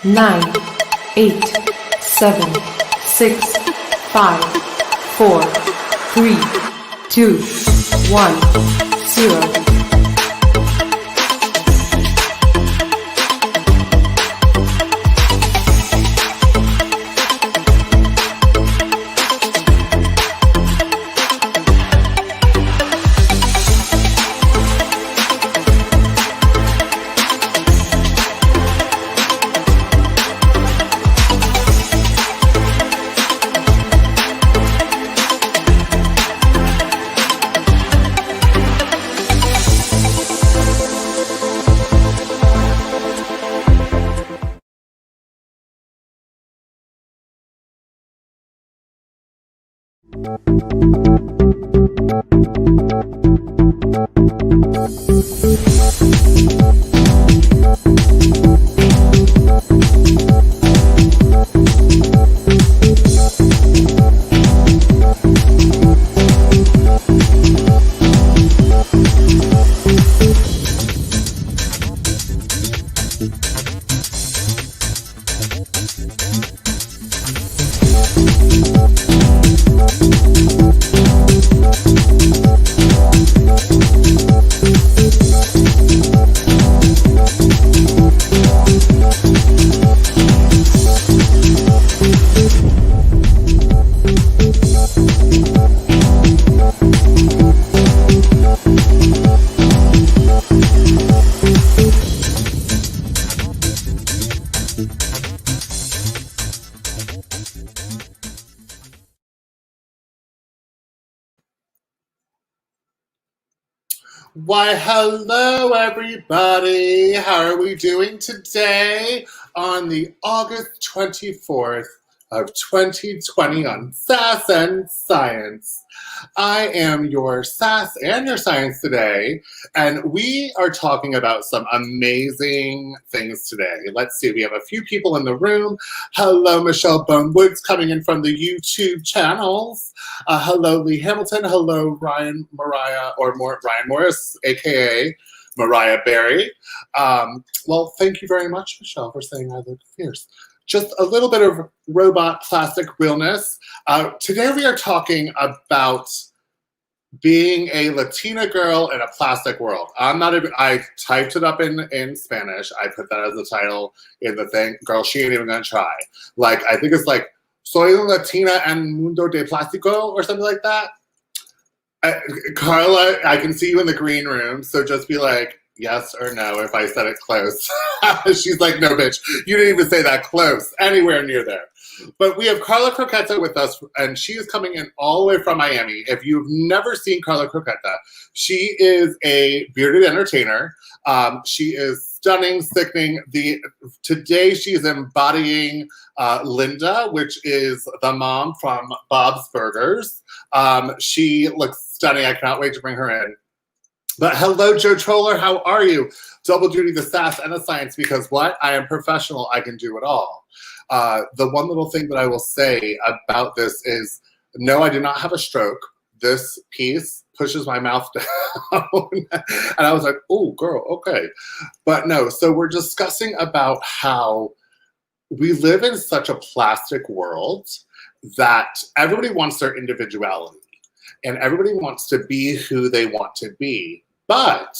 9, 8, 7, 6, 5, 4, 3, 2, 1, 0. Why, hello everybody. How are we doing today on the August 24th of 2020 on Sass and Science? I am your Sass and your Science today, and we are talking about some amazing things today. Let's see, we have a few people in the room. Hello, Michelle Bonewoods coming in from the YouTube channels. Hello, Lee Hamilton. Hello, Ryan Morris, aka Mariah Berry. Well, thank you very much, Michelle, for saying I look fierce. Just a little bit of robot plastic realness. Today we are talking about being a Latina girl in a plastic world. I typed it up in Spanish. I put that as the title in the thing. Girl, she ain't even gonna try. Like, I think it's like, soy una Latina en mundo de plástico or something like that. Karla, I can see you in the green room, so just be like, yes or no if I said it close. She's like, no, bitch, you didn't even say that close, anywhere near there. But we have Karla Croqueta with us, and she is coming in all the way from Miami. If you've never seen Karla Croqueta, she is a bearded entertainer. She is stunning, sickening. Today she is embodying Linda, which is the mom from Bob's Burgers. She looks stunning. I cannot wait to bring her in. But hello, Joe Troller, how are you? Double duty, the Sass and the Science, because what? I am professional, I can do it all. The one little thing that I will say about this is, no, I did not have a stroke. This piece pushes my mouth down. And I was like, oh, girl, okay. But no, so we're discussing about how we live in such a plastic world that everybody wants their individuality. And everybody wants to be who they want to be. But,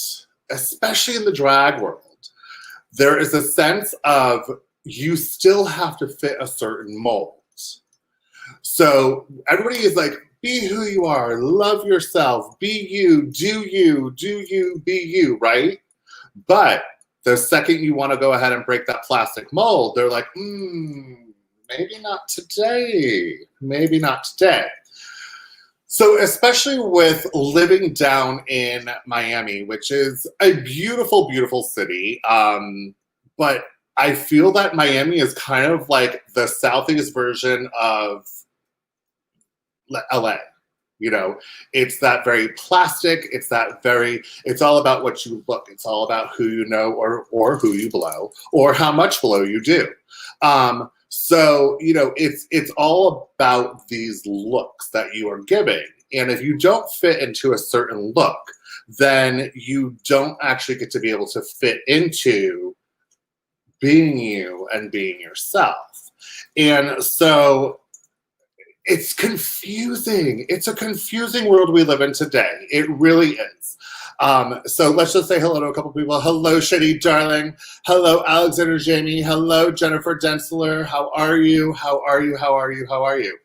especially in the drag world, there is a sense of you still have to fit a certain mold. So everybody is like, be who you are, love yourself, be you, do you, be you, right? But the second you want to go ahead and break that plastic mold, they're like, maybe not today, maybe not today. So especially with living down in Miami, which is a beautiful, beautiful city, but I feel that Miami is kind of like the Southeast version of LA. You know, it's that very plastic, it's all about what you look, it's all about who you know or who you blow, or how much blow you do. So, you know, it's all about these looks that you are giving. And if you don't fit into a certain look, then you don't actually get to be able to fit into being you and being yourself. And so it's confusing. It's a confusing world we live in today. It really is. So let's just say hello to a couple people. Hello, Shitty Darling. Hello, Alexander Jamie. Hello, Jennifer Densler. How are you? How are you? How are you? How are you?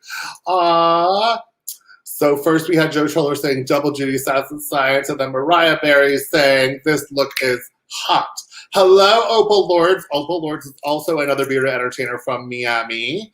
So first we had Joe Troller saying double duty Sass and Science, and then Mariah Berry saying this look is hot. Hello, Opal Lords. Opal Lords is also another bearded entertainer from Miami.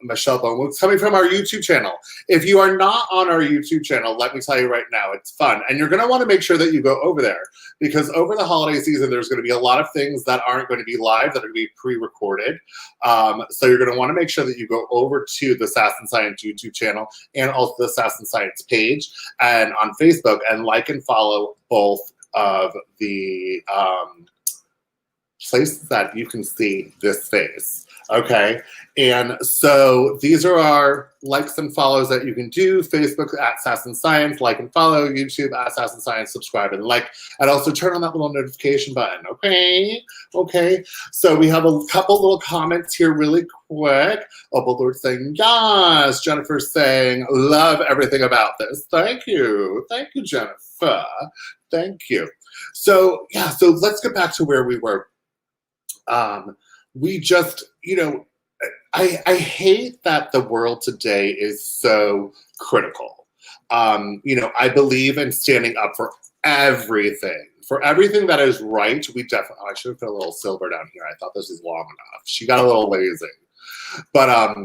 Michelle Bonewood's coming from our YouTube channel. If you are not on our YouTube channel, let me tell you right now, it's fun. And you're going to want to make sure that you go over there because over the holiday season, there's going to be a lot of things that aren't going to be live, that are going to be pre-recorded. So you're going to want to make sure that you go over to the Sass and Science YouTube channel and also the Sass and Science page and on Facebook and like and follow both of the places that you can see this face. Okay, and so these are our likes and follows that you can do. Facebook at Sass and Science, like and follow. YouTube at Sass and Science, subscribe and like, and also turn on that little notification button. Okay, okay. So we have a couple little comments here really quick. Opal Lord saying yes. Jennifer saying love everything about this. Thank you, Jennifer. Thank you. So yeah, so let's get back to where we were. We just, you know, I hate that the world today is so critical. You know, I believe in standing up for everything that is right. We definitely, I should have put a little silver down here. I thought this was long enough. She got a little lazy. But,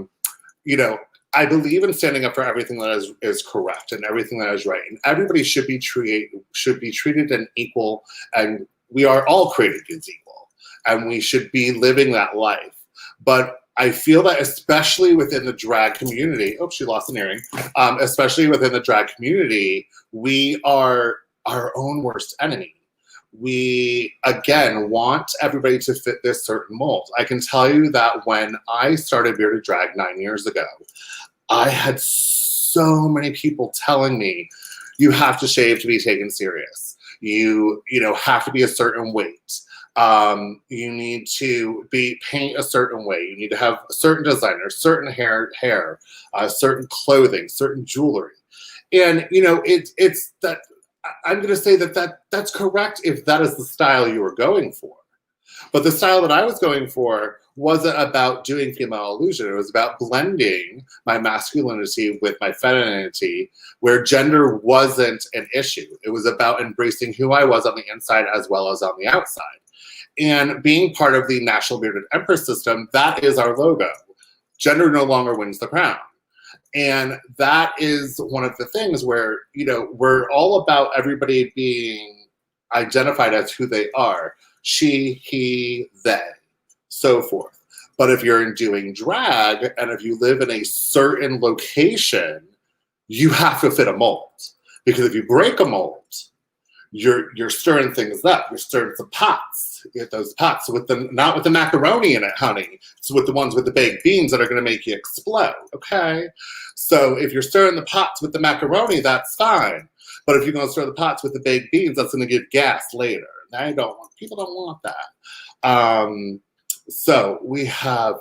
you know, I believe in standing up for everything that is correct and everything that is right. And everybody should be treated an equal, and we are all created as equal. And we should be living that life. But I feel that especially within the drag community, oh, she lost an earring. Especially within the drag community, we are our own worst enemy. We, again, want everybody to fit this certain mold. I can tell you that when I started bearded drag 9 years ago, I had so many people telling me, you have to shave to be taken serious. You know, have to be a certain weight. You need to paint a certain way. You need to have a certain designer, certain hair, certain clothing, certain jewelry. And, you know, it's that I'm going to say that's correct if that is the style you were going for. But the style that I was going for wasn't about doing female illusion. It was about blending my masculinity with my femininity, where gender wasn't an issue. It was about embracing who I was on the inside as well as on the outside. And being part of the National Bearded Empress system, that is our logo. Gender no longer wins the crown. And that is one of the things where, you know, we're all about everybody being identified as who they are. She, he, they, so forth. But if you're doing drag and if you live in a certain location, you have to fit a mold. Because if you break a mold, you're stirring things up. You're stirring some pots. You get those pots with not with the macaroni in it, honey. It's with the ones with the baked beans that are going to make you explode. Okay, so if you're stirring the pots with the macaroni, that's fine. But if you're going to stir the pots with the baked beans, that's going to give gas later. People don't want that. So we have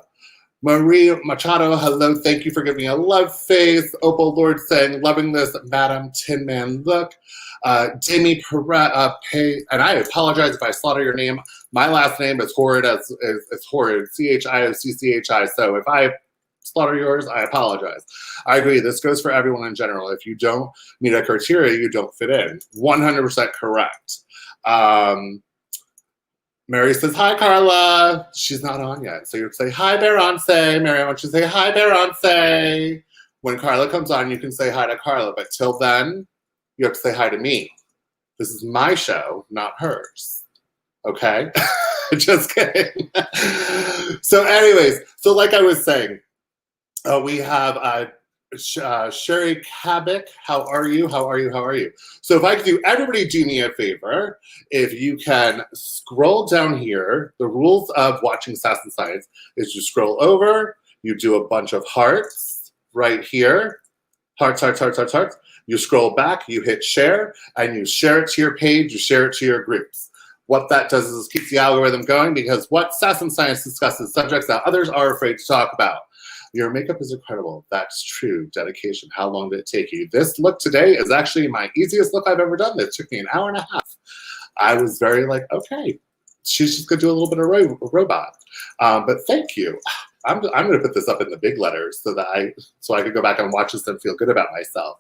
Marie Machado, hello, thank you for giving me a love face. Opal Lord saying, loving this Madam Tin Man look. Demi Pay, and I apologize if I slaughter your name. My last name is horrid it's horrid, CHIOCCHI. So if I slaughter yours, I apologize. I agree. This goes for everyone in general. If you don't meet a criteria, you don't fit in. 100% correct. Mary says, hi, Karla. She's not on yet. So you say, hi, Beyoncé. Mary, I want you to say, hi, Beyoncé. When Karla comes on, you can say hi to Karla. But till then, you have to say hi to me. This is my show, not hers. Okay? Just kidding. So anyways, so like I was saying, we have Sherry Kabik. How are you? How are you? How are you? So if I could do, everybody do me a favor. If you can scroll down here, the rules of watching Sass and Science is you scroll over, you do a bunch of hearts right here. Hearts, hearts, hearts, hearts, hearts. You scroll back, you hit share, and you share it to your page, you share it to your groups. What that does is keeps the algorithm going because what Sass and Science discusses subjects that others are afraid to talk about. Your makeup is incredible. That's true. Dedication. How long did it take you? This look today is actually my easiest look I've ever done. It took me an hour and a half. I was very like, okay, she's just gonna do a little bit of robot. But thank you. I'm gonna put this up in the big letters so I could go back and watch this and feel good about myself.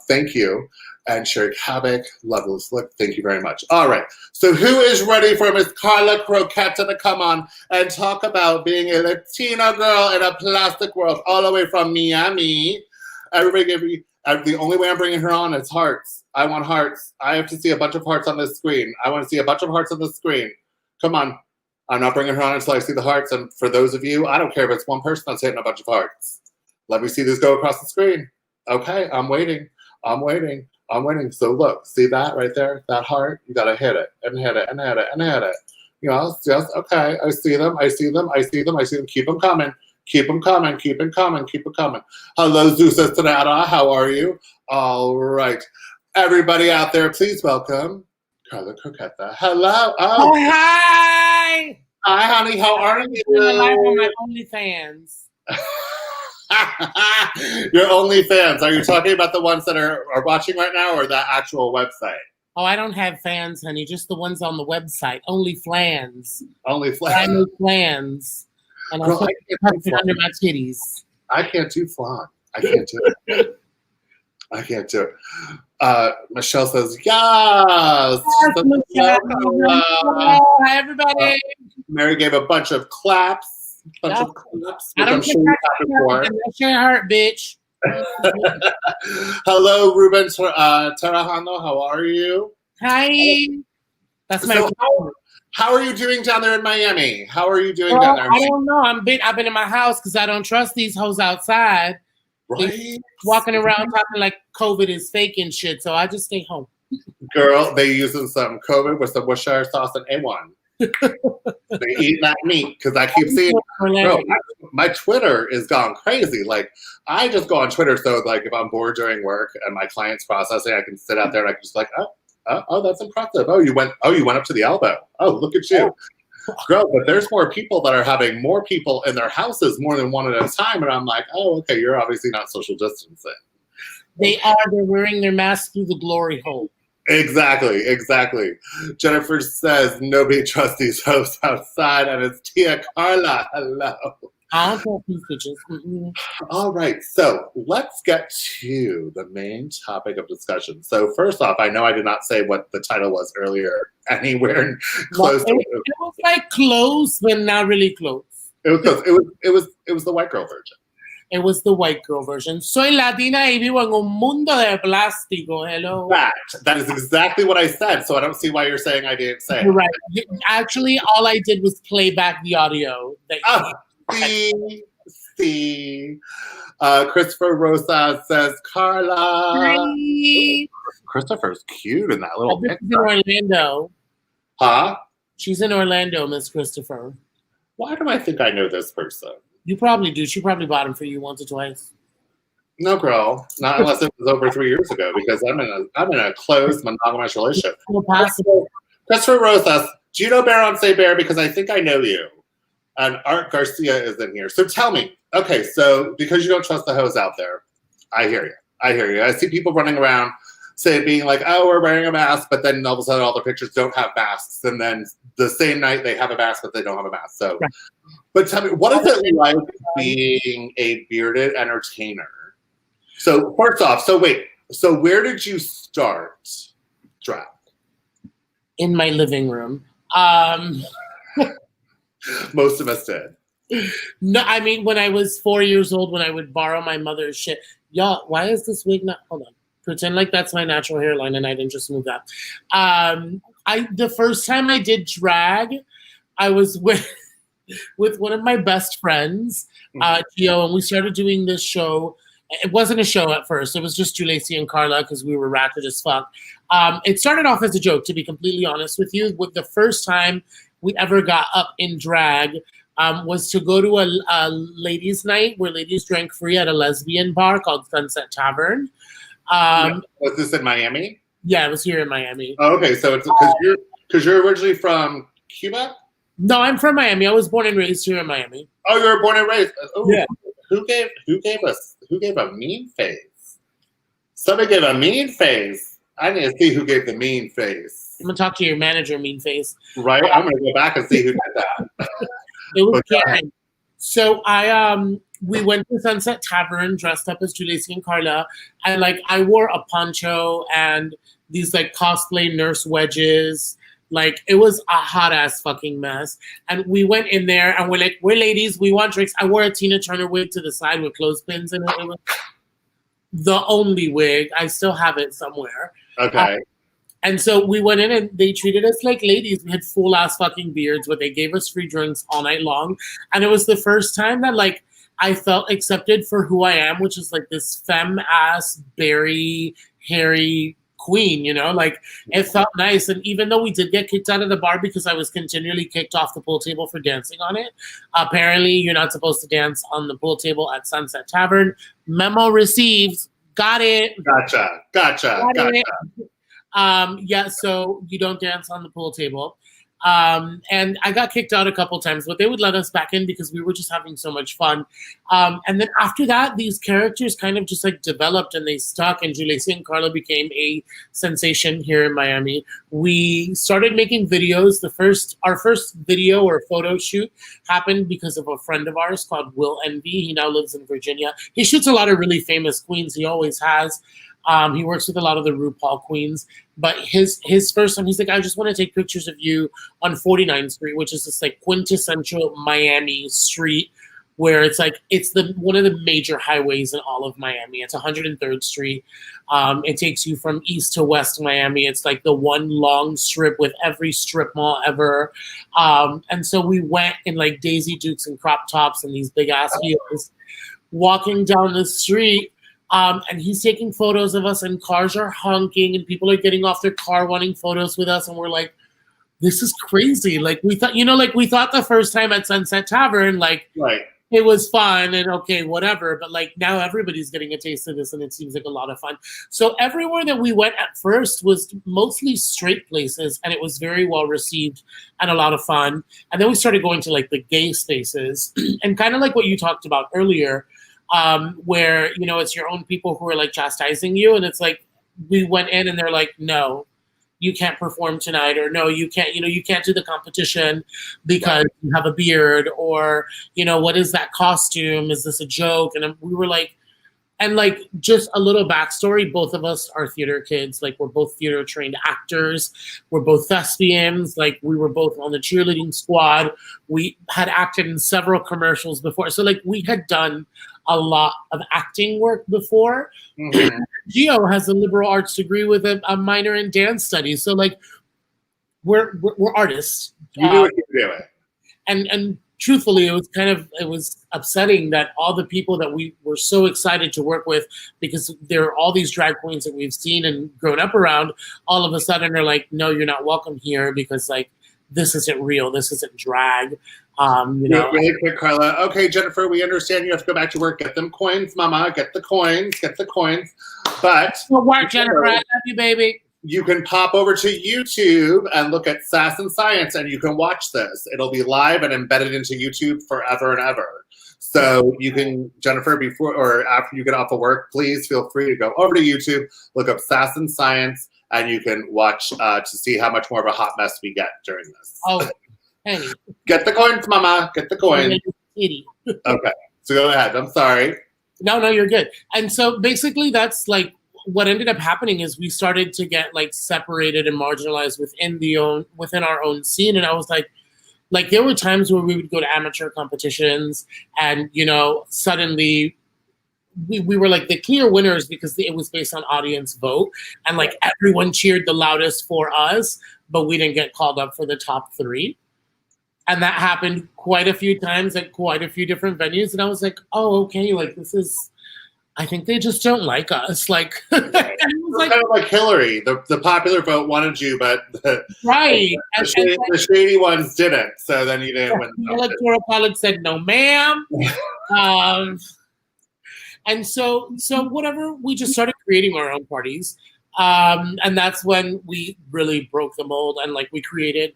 Thank you. And Sherry Kabak, Loveless Look, thank you very much. All right, so who is ready for Miss Karla Croqueta to come on and talk about being a Latina girl in a plastic world all the way from Miami? Everybody give me, the only way I'm bringing her on is hearts. I want hearts. I have to see a bunch of hearts on this screen. I want to see a bunch of hearts on the screen. Come on. I'm not bringing her on until I see the hearts. And for those of you, I don't care if it's one person that's hitting a bunch of hearts. Let me see this go across the screen. Okay, I'm waiting. I'm waiting. I'm waiting. So look, see that right there? That heart? You got to hit it and hit it and hit it and hit it. You know, just, okay, I see them. I see them. I see them. I see them. Keep them coming. Keep them coming. Keep them coming. Keep them coming. Hello, Zeus Estrada. How are you? All right. Everybody out there, please welcome Karla Croqueta. Hello. Oh, hi. Hi, honey. How are you? I'm live on my OnlyFans. Your OnlyFans. Are you talking about the ones that are watching right now or the actual website? Oh, I don't have fans, honey. Just the ones on the website. OnlyFlans. OnlyFlans. I make plans. And I put it under my titties. I can't do flan. I can't do it. I can't do it. Michelle says, yes. Yes, Michelle. Hi, everybody. Mary gave a bunch of claps. I don't sure you have before. That's your heart, bitch. Hello, Ruben Terrajano. How are you? Hi. That's my how are you doing down there in Miami? How are you doing down there? I don't know. I've been in my house because I don't trust these hoes outside. Right. Walking around talking like COVID is fake and shit, so I just stay home. Girl, they using some COVID with some Worcestershire sauce and A1. They eat that meat because I keep seeing. Bro, my Twitter is gone crazy. Like I just go on Twitter, so like if I'm bored during work and my client's processing, I can sit out there and I can just like, oh, that's impressive. Oh, you went up to the elbow. Oh, look at you. Girl, but there's more people that are having more people in their houses more than one at a time. And I'm like, oh, okay, you're obviously not social distancing. They're wearing their mask through the glory hole. Exactly. Jennifer says, nobody trusts these hosts outside. And it's Tia Karla. Hello. I don't trust these bitches. Mm-hmm. All right, so let's get to the main topic of discussion. So first off, I know I did not say what the title was earlier anywhere close to it. It was like close, but not really close. It was close. It was the white girl version. It was the white girl version. Soy latina y vivo en un mundo de plástico. Hello. That is exactly what I said, so I don't see why you're saying I didn't say it. You're right. Actually, all I did was play back the audio. See. Christopher Rosa says, Karla. Hi. Christopher's cute in that little She's in Orlando. Huh? She's in Orlando, Miss Christopher. Why do I think I know this person? You probably do. She probably bought him for you once or twice. No, girl. Not unless it was over 3 years ago, because I'm in a closed monogamous relationship. Christopher Rosas, do you know Bear on Say Bear? Because I think I know you. And Art Garcia is in here. So tell me, okay, so because you don't trust the hoes out there, I hear you. I see people running around being like, oh, we're wearing a mask, but then all of a sudden all the pictures don't have masks. And then the same night they have a mask, but they don't have a mask. So, but tell me, what is it like being a bearded entertainer? So first off, so where did you start drag? In my living room. Most of us did. No, I mean, when I was 4 years old, when I would borrow my mother's shit. Y'all, why is this wig not? Hold on. Pretend like that's my natural hairline and I didn't just move that. The first time I did drag, I was with one of my best friends, Gio, and we started doing this show. It wasn't a show at first. It was just Julesi and Karla because we were ratchet as fuck. It started off as a joke, to be completely honest with you. With the first time we ever got up in drag was to go to a ladies' night where ladies drank free at a lesbian bar called Sunset Was this in Miami? Yeah, it was here in Miami. Oh, okay, so it's Because you're originally from Cuba? No, I'm from Miami. I was born and raised here in Miami. Oh, you were born and raised. Ooh, Yeah. Who gave a mean face? Somebody gave a mean face. I need to see who gave the mean face. I'm gonna talk to your manager, mean face. Right? I'm gonna go back and see who did that. It was Okay. Karen. So we went to Sunset Tavern dressed up as Julissa and Karla, and like I wore a poncho and these like cosplay nurse wedges. Like it was a hot ass fucking mess. And we went in there and we're like, we're ladies, we want drinks. I wore a Tina Turner wig to the side with clothespins in it. It was the only wig. I still have it somewhere. Okay. And so we went in and they treated us like ladies. We had full ass fucking beards, but they gave us free drinks all night long. And it was the first time that like I felt accepted for who I am, which is like this femme ass, berry, hairy queen, you know? Like it felt nice. And even though we did get kicked out of the bar because I was continually kicked off the pool table for dancing on it, apparently you're not supposed to dance on the pool table at Sunset Tavern. Memo received. Got it. Gotcha. Yeah, so you don't dance on the pool table. And I got kicked out a couple times, but they would let us back in because we were just having so much fun. And then after that, these characters kind of just like developed and they stuck, and Julissa and Karla became a sensation here in Miami. We started making videos. Our first video or photo shoot happened because of a friend of ours called Will Envy. He now lives in Virginia. He shoots a lot of really famous queens. He always has. He works with a lot of the RuPaul queens, but his first time, he's like, I just want to take pictures of you on 49th Street, which is this like quintessential Miami street where it's like, it's one of the major highways in all of Miami. It's 103rd Street. It takes you from east to west Miami. It's like the one long strip with every strip mall ever. And so we went in like Daisy Dukes and crop tops and these big ass heels walking down the street. And he's taking photos of us and cars are honking and people are getting off their car wanting photos with us. And we're like, this is crazy. Like we thought the first time at Sunset Tavern, like Right. it was fun and okay, whatever. But like now everybody's getting a taste of this and it seems like a lot of fun. So everywhere that we went at first was mostly straight places and it was very well received and a lot of fun. And then we started going to like the gay spaces and kind of like what you talked about earlier, where, you know, it's your own people who are like chastising you. And it's like, we went in and they're like, no, you can't perform tonight, or no, you can't do the competition because you have a beard, or, you know, what is that costume? Is this a joke? And we were like, and like just a little backstory, both of us are theater kids. Like we're both theater trained actors. We're both thespians. Like we were both on the cheerleading squad. We had acted in several commercials before. So like we had done a lot of acting work before. Mm-hmm. Gio has a liberal arts degree with a minor in dance studies. So like we're artists. You do what you're doing. And truthfully, it was upsetting that all the people that we were so excited to work with, because there are all these drag queens that we've seen and grown up around, all of a sudden are like, no, you're not welcome here because like this isn't real, this isn't drag. You know. Really quick, Karla. Okay, Jennifer, we understand you have to go back to work. Get them coins, mama. Get the coins. But good work, Jennifer. I love you, baby. You can pop over to YouTube and look at Sass and Science, and you can watch this. It'll be live and embedded into YouTube forever and ever. So you can, Jennifer, before or after you get off of work, please feel free to go over to YouTube, look up Sass and Science, and you can watch to see how much more of a hot mess we get during this. Oh, hey. Get the coins, mama. Get the coins. Okay, so go ahead. I'm sorry. No, you're good. And so basically that's like, what ended up happening is we started to get like separated and marginalized within our own scene. And I was like there were times where we would go to amateur competitions and, you know, suddenly we were like the clear winners because it was based on audience vote. And like everyone cheered the loudest for us, but we didn't get called up for the top 3. And that happened quite a few times at quite a few different venues. And I was like, oh, okay, like I think they just don't like us. Like, it was like kind of like Hillary. The popular vote wanted you, but the shady ones didn't. So then you didn't win. The Electoral College said, no, ma'am. And so whatever, we just started creating our own parties. And that's when we really broke the mold and like we created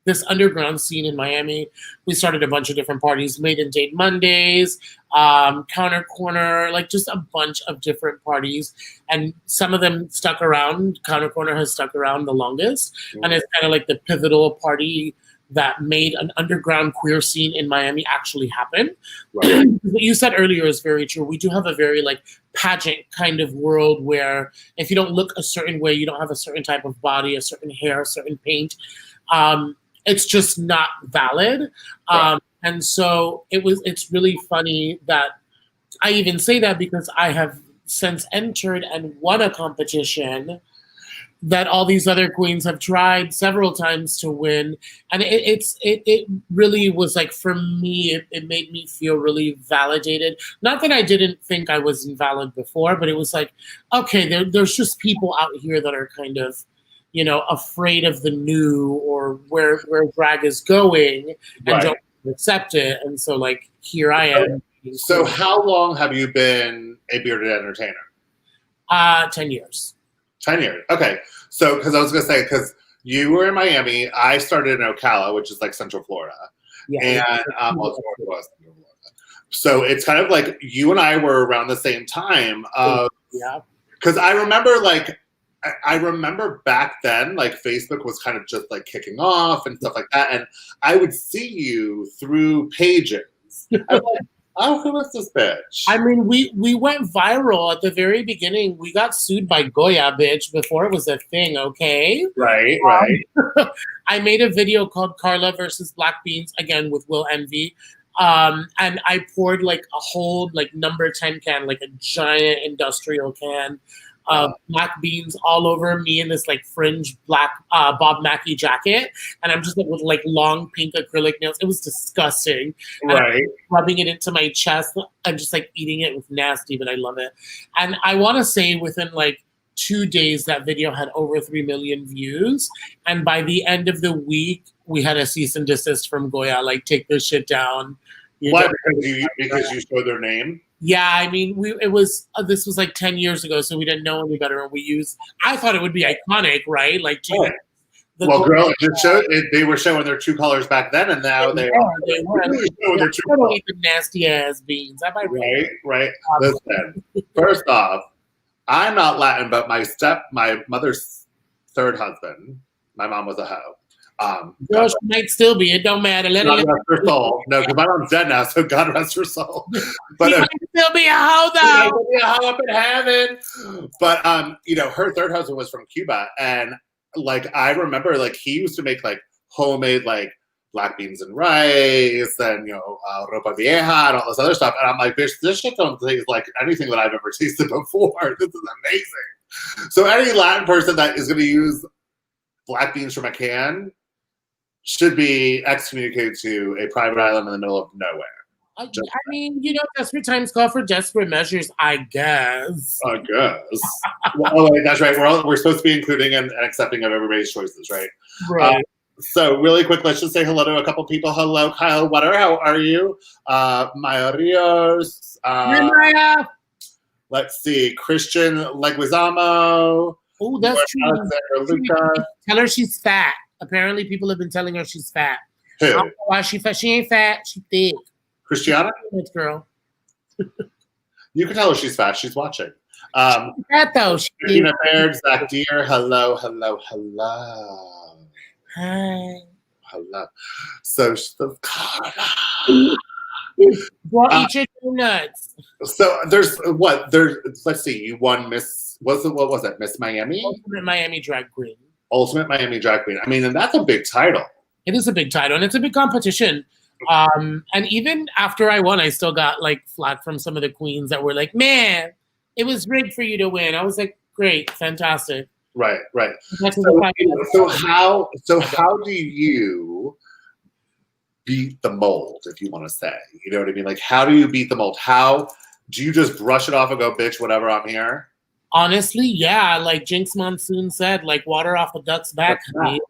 this underground scene in Miami. We started a bunch of different parties, Made and Date Mondays, Counter Corner, like just a bunch of different parties. And some of them stuck around. Counter Corner has stuck around the longest. Mm-hmm. And it's kind of like the pivotal party that made an underground queer scene in Miami actually happen. Right. What you said earlier is very true. We do have a very like pageant kind of world where if you don't look a certain way, you don't have a certain type of body, a certain hair, a certain paint, it's just not valid. Right. And so it's really funny that I even say that because I have since entered and won a competition that all these other queens have tried several times to win. And it really was like, for me, it made me feel really validated. Not that I didn't think I was invalid before, but it was like, okay, there's just people out here that are kind of, you know, afraid of the new or where drag is going and don't accept it. And so like, here I am. So how long have you been a bearded entertainer? 10 years. 10 years. Okay. So, because I was going to say, because you were in Miami, I started in Ocala, which is like Central Florida. Yeah. And so it's kind of like you and I were around the same time. Yeah. Because I remember back then, like Facebook was kind of just like kicking off and stuff like that. And I would see you through pages. I'm like, oh, who is this bitch? I mean, we went viral at the very beginning. We got sued by Goya, bitch, before it was a thing, okay? Right. I made a video called Karla versus Black Beans, again, with Will Envy. And I poured like a whole like number 10 can, like a giant industrial can of black beans all over me in this like fringe black Bob Mackie jacket. And I'm just like with like long pink acrylic nails. It was disgusting. Right. Rubbing it into my chest. I'm just like eating it. It was nasty, but I love it. And I want to say within like 2 days, that video had over 3 million views. And by the end of the week, we had a cease and desist from Goya, like take this shit down. Why? Because you showed their name? Yeah, I mean, this was like 10 years ago, so we didn't know any better. And I thought it would be iconic, right? Like, well, girl, they were showing their true colors back then, and now they are really showing their true colors. The nasty ass beans. Right. Listen, first off, I'm not Latin, but my mother's third husband, my mom was a hoe. Girl, she might still be. It don't matter. God rest her soul. No, because my mom's dead now, so God rest her soul. But she might still be a hoe, though. Be a hoe up in heaven. But you know, her third husband was from Cuba, and like I remember, like he used to make like homemade like black beans and rice, and you know, ropa vieja and all this other stuff. And I'm like, bitch, this shit don't taste like anything that I've ever tasted before. This is amazing. So any Latin person that is going to use black beans from a can should be excommunicated to a private island in the middle of nowhere. I mean, you know, desperate times call for desperate measures, I guess. Well, that's right. We're supposed to be including and accepting of everybody's choices, right? Right. So really quick, let's just say hello to a couple people. Hello, Kyle Wetter. How are you? Maya Rios. Maya. Let's see. Christian Leguizamo. Oh, that's true. Lucas. Tell her she's fat. Apparently, people have been telling her she's fat. Who? I don't know why she's fat. She ain't fat. She's thick. Christiana? This girl. You can tell her she's fat. She's watching. She's fat, though. Tina Baird, Zach Deer. Hello. Hi. Hello. So, Karla. Well, eat your donuts. So, let's see. You won Miss, what was it? Miss Miami? Ultimate Miami Drag Queen. Ultimate Miami Drag Queen. I mean, and that's a big title. It is a big title, and it's a big competition. And even after I won, I still got like flack from some of the queens that were like, "Man, it was rigged for you to win." I was like, "Great, fantastic." Right. So how do you beat the mold, if you want to say? You know what I mean? Like, how do you beat the mold? How do you just brush it off and go, "Bitch, whatever, I'm here"? Honestly, yeah. Like Jinx Monsoon said, like water off a duck's back. Like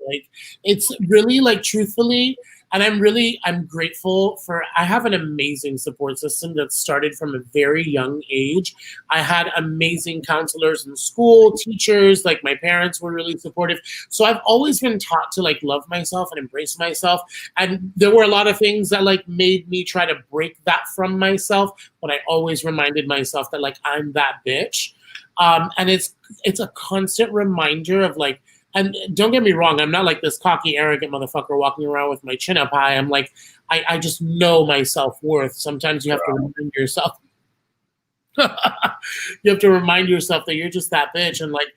it's really like truthfully, And I'm grateful for, I have an amazing support system that started from a very young age. I had amazing counselors in school, teachers, like my parents were really supportive. So I've always been taught to like love myself and embrace myself. And there were a lot of things that like made me try to break that from myself, but I always reminded myself that like I'm that bitch. And it's a constant reminder of like, and don't get me wrong, I'm not like this cocky, arrogant motherfucker walking around with my chin up high. I'm like, I just know my self-worth. Sometimes you have to remind yourself. You have to remind yourself that you're just that bitch. And like,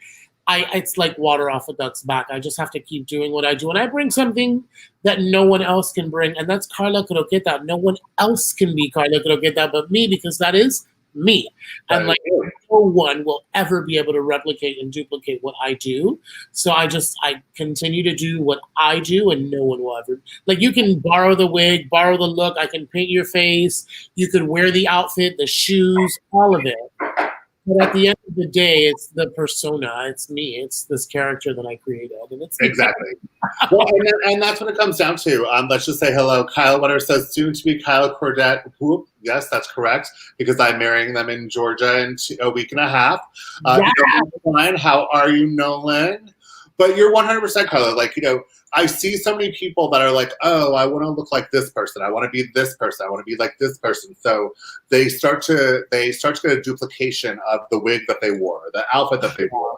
it's like water off a duck's back. I just have to keep doing what I do. And I bring something that no one else can bring. And that's Karla Croqueta. No one else can be Karla Croqueta but me, because that is me. And like no one will ever be able to replicate and duplicate what I do. So I continue to do what I do, and no one will ever. Like, you can borrow the wig, borrow the look, I can paint your face, you can wear the outfit, the shoes, all of it. But at the end of the day, it's the persona. It's me. It's this character that I created, and it's exactly. Well, and that's what it comes down to. Let's just say hello. Kyle Winter says soon to be Kyle Cordet. Whoop. Yes, that's correct, because I'm marrying them in Georgia in a week and a half. Fine. How are you, Nolan? But you're 100% Carla. Like, I see so many people that are like, oh, I want to look like this person. I want to be this person. I want to be like this person. So they start to get a duplication of the wig that they wore, the outfit that they wore,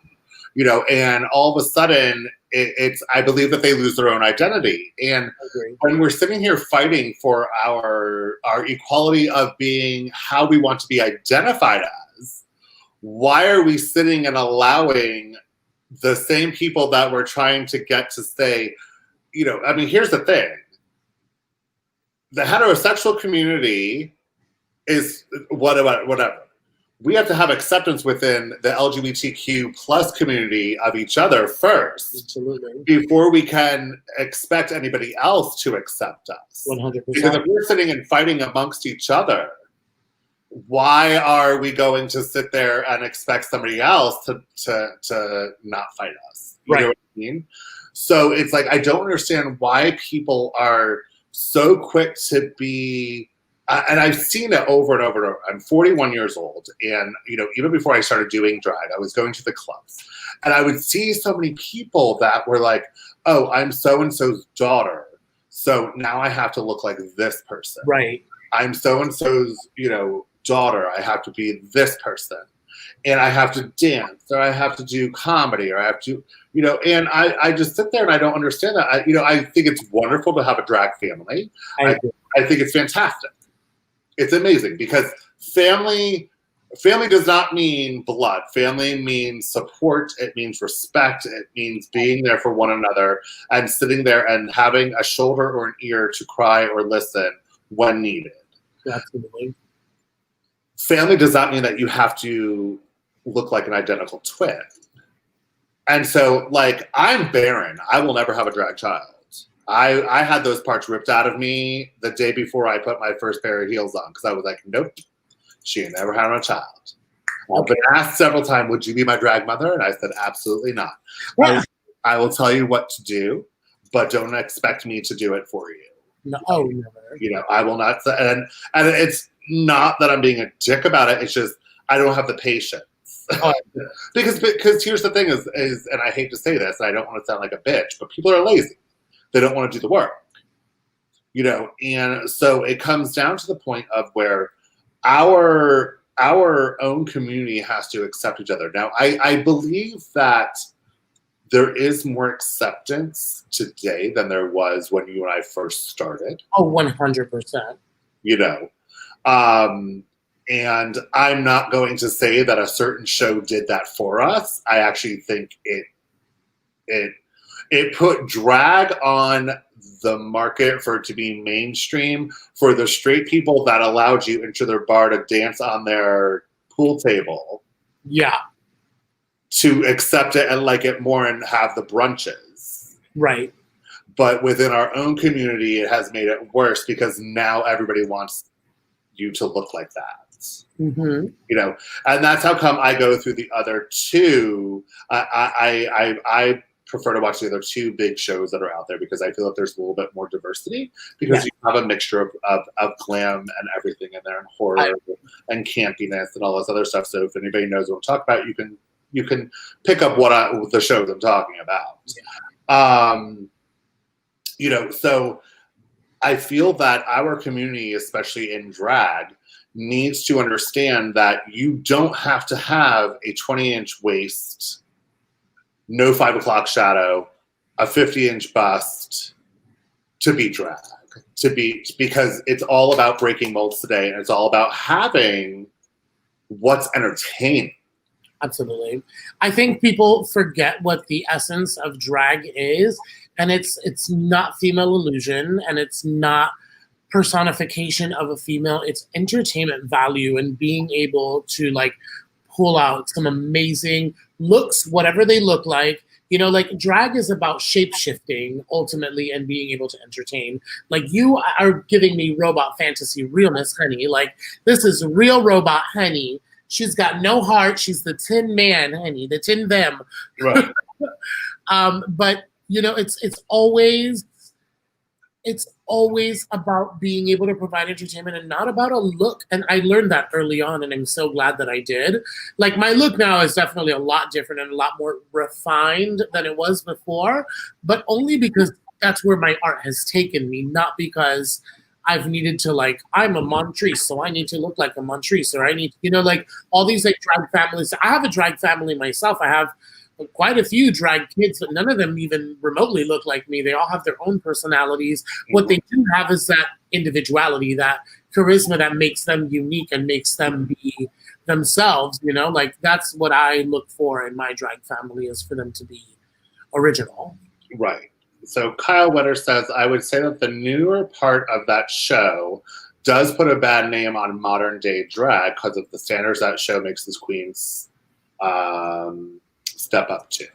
and all of a sudden I believe that they lose their own identity. And when we're sitting here fighting for our equality of being how we want to be identified as, why are we sitting and allowing the same people that we're trying to get to say, here's the thing. The heterosexual community is whatever. We have to have acceptance within the LGBTQ plus community of each other first. Absolutely. Before we can expect anybody else to accept us. 100%. Because if we're sitting and fighting amongst each other, why are we going to sit there and expect somebody else to not fight us? You know what I mean? So it's like, I don't understand why people are so quick to be, and I've seen it over and over and over. I'm 41 years old, and even before I started doing drag, I was going to the clubs, and I would see so many people that were like, oh, I'm so-and-so's daughter, so now I have to look like this person. Right. I'm so-and-so's, daughter, I have to be this person, and I have to dance, or I have to do comedy, or I have to, and I just sit there and I don't understand that. I think it's wonderful to have a drag family. I think it's fantastic. It's amazing, because family does not mean blood. Family means support. It means respect. It means being there for one another and sitting there and having a shoulder or an ear to cry or listen when needed. Absolutely. Family does not mean that you have to look like an identical twin. And so, like, I'm barren. I will never have a drag child. I had those parts ripped out of me the day before I put my first pair of heels on, because I was like, nope, she ain't never had a child. I've been asked several times, would you be my drag mother? And I said, absolutely not. Yeah. I will tell you what to do, but don't expect me to do it for you. No, never. I will not. And it's not that I'm being a dick about it. It's just I don't have the patience. Because here's the thing is, and I hate to say this, I don't want to sound like a bitch, but people are lazy. They don't want to do the work. And so it comes down to the point of where our own community has to accept each other. Now, I believe that there is more acceptance today than there was when you and I first started. Oh, 100%. And I'm not going to say that a certain show did that for us. I actually think it put drag on the market for it to be mainstream for the straight people that allowed you into their bar to dance on their pool table. Yeah. To accept it and like it more and have the brunches. Right. But within our own community, it has made it worse, because now everybody wants you to look like that. Mm-hmm. And that's how come I go through the other two. I prefer to watch the other two big shows that are out there because I feel that there's a little bit more diversity because you have a mixture of glam and everything in there and horror and campiness and all this other stuff. So if anybody knows what I'm talking about, you can pick up the shows I'm talking about. You know, so I feel that our community, especially in drag, needs to understand that you don't have to have a 20-inch waist, no 5 o'clock shadow, a 50-inch bust to be drag, because it's all about breaking molds today, and it's all about having what's entertaining. Absolutely. I think people forget what the essence of drag is, and it's not female illusion, and it's not personification of a female. It's entertainment value and being able to like pull out some amazing looks, whatever they look like. You know, like drag is about shape-shifting ultimately and being able to entertain. Like you are giving me robot fantasy realness, honey. Like this is real robot, honey. She's got no heart. She's the Tin Man, honey, the Tin Them. Right. But you know, it's always about being able to provide entertainment and not about a look. And I learned that early on, and I'm so glad that I did. Like my look now is definitely a lot different and a lot more refined than it was before, but only because that's where my art has taken me, not because I've needed to like, I'm a Montrese, so I need to look like a Montrese, or I need, you know, like all these like drag families. I have a drag family myself. I have quite a few drag kids, but none of them even remotely look like me. They all have their own personalities. What they do have is that individuality, that charisma that makes them unique and makes them be themselves, you know? Like that's what I look for in my drag family, is for them to be original. Right. So Kyle Wetter says, I would say that the newer part of that show does put a bad name on modern day drag because of the standards that show makes this queens step up to.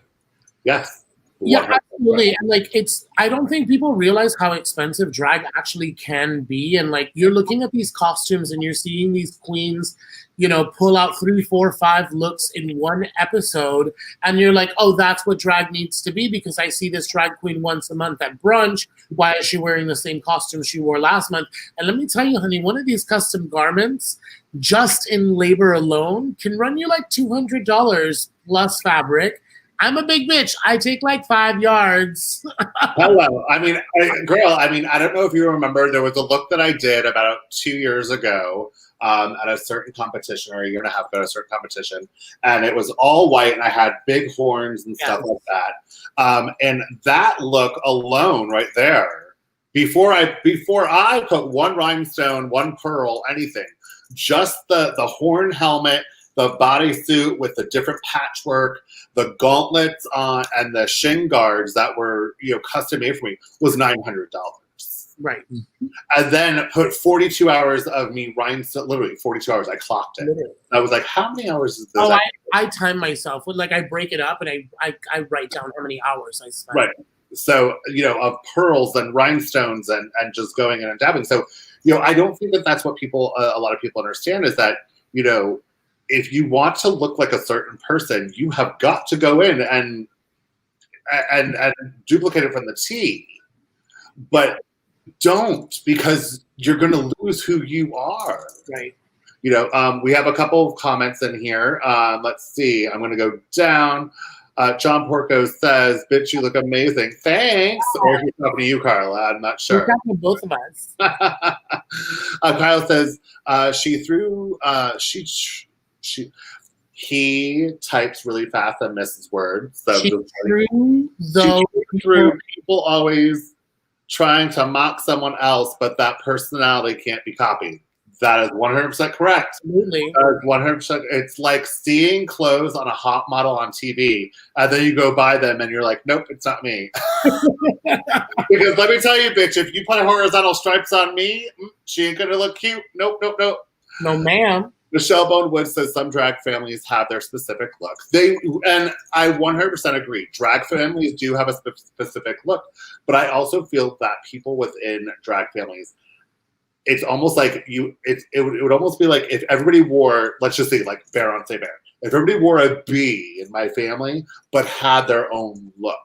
Yes. Yeah, absolutely. And like I don't think people realize how expensive drag actually can be. And like you're looking at these costumes and you're seeing these queens, you know, pull out 3, 4, 5 looks in one episode, and you're like, oh, that's what drag needs to be, because I see this drag queen once a month at brunch. Why is she wearing the same costume she wore last month? And let me tell you, honey, one of these custom garments, just in labor alone, can run you like $200 plus fabric. I'm a big bitch. I take like 5 yards. Hello. I mean, girl, I don't know if you remember, there was a look that I did about 2 years ago at a certain competition, or a year and a half ago at a certain competition. And it was all white, and I had big horns and stuff like that. And that look alone right there, before I put one rhinestone, one pearl, anything, just the horn helmet, the bodysuit with the different patchwork, the gauntlets on, and the shin guards that were, you know, custom made for me, was $900. Right. And then put 42 hours of me rhinestone, literally 42 hours. I clocked it. Literally. I was like, how many hours is this? Oh, I time myself. Like I break it up and I write down how many hours I spent. Right. So, you know, of pearls and rhinestones and just going in and dabbing. So, you know, I don't think that that's what people, a lot of people understand, is that, you know, if you want to look like a certain person, you have got to go in and duplicate it from the T. But don't, because you're going to lose who you are. Right. You know, we have a couple of comments in here. Let's see. I'm going to go down. John Porco says, bitch, you look amazing. Thanks. Or he's talking to you, Karla. I'm not sure. He's talking to both of us. Kyle says, he types really fast and misses words. So people always trying to mock someone else, but that personality can't be copied. That is 100% correct. Absolutely. 100%. It's like seeing clothes on a hot model on TV, and then you go buy them, and you're like, nope, it's not me. Because let me tell you, bitch, if you put horizontal stripes on me, she ain't gonna look cute. Nope. No, ma'am. Michelle Bone Wood says some drag families have their specific look. And I 100% agree. Drag families do have a specific look, but I also feel that people within drag families, it's almost like it would almost be like if everybody wore, let's just say like Bear on Say Bear. If everybody wore a B in my family, but had their own look.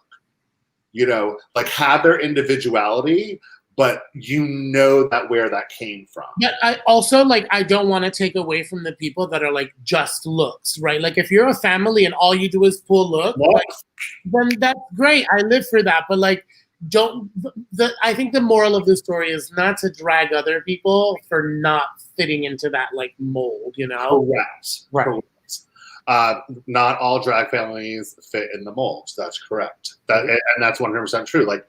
you know, like have their individuality, but you know that where that came from. But I also like I don't want to take away from the people that are like just looks, right? Like if you're a family and all you do is pull look, like, then that's great. I live for that. But like don't I think the moral of the story is not to drag other people for not fitting into that like mold, you know? Correct. Right. Correct. Not all drag families fit in the mold. That's correct. And that's 100% true. Like,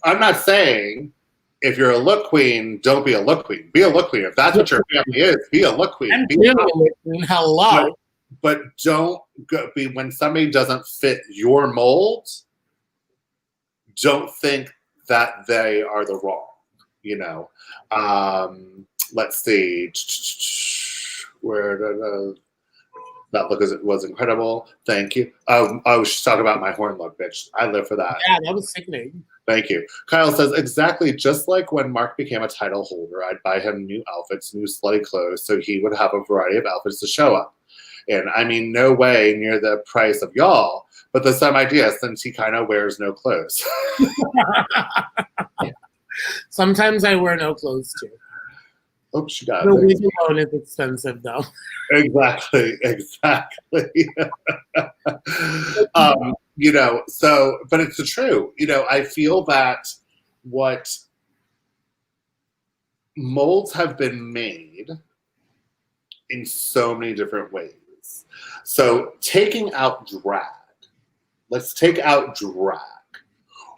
I'm not saying if you're a look queen, don't be a look queen. Be a look queen. If that's what your family is, be a look queen. Hello. But don't be when somebody doesn't fit your mold. Don't think that they are the wrong. You know. Let's see. Where that look was incredible. Thank you. I was just talking about my horn look, bitch. I live for that. Yeah, that was sickening. Thank you. Kyle says, exactly, just like when Mark became a title holder, I'd buy him new outfits, new slutty clothes, so he would have a variety of outfits to show up. And I mean, no way near the price of y'all, but the same idea since he kind of wears no clothes. Sometimes I wear no clothes too. Oops, she got the it. wig alone is expensive, though. Exactly. You know, so, but it's the true. You know, I feel that what molds have been made in so many different ways. So taking out drag, let's take out drag.